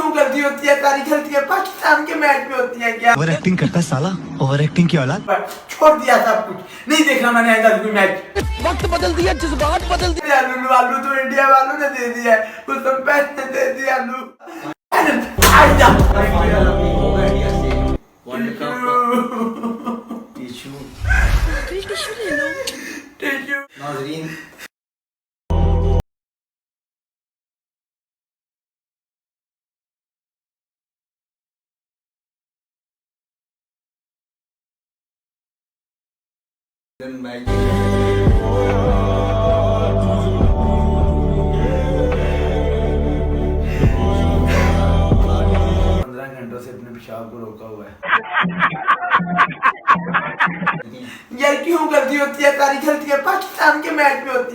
क्यों गलती होती है? सारी गलतियां पाकिस्तान के मैच में होती हैं क्या? ओवर एक्टिंग करता है साला, ओवर एक्टिंग की औलाद। छोड़ दिया सब कुछ, नहीं देखना मैंने आइंदा कोई मैच। वक्त बदल दिया, जज्बात बदल दिया। आलू आलू तो इंडिया वालों ने दे दिया है, कुछ तुम पैसे दे दिए आलू। टिश्यू ले लो। नाज़रीन घंटों से अपने पेशाब को रोका हुआ है। यार क्यों गलती होती है? सारी गलतियां पाकिस्तान के मैच में होती हैं।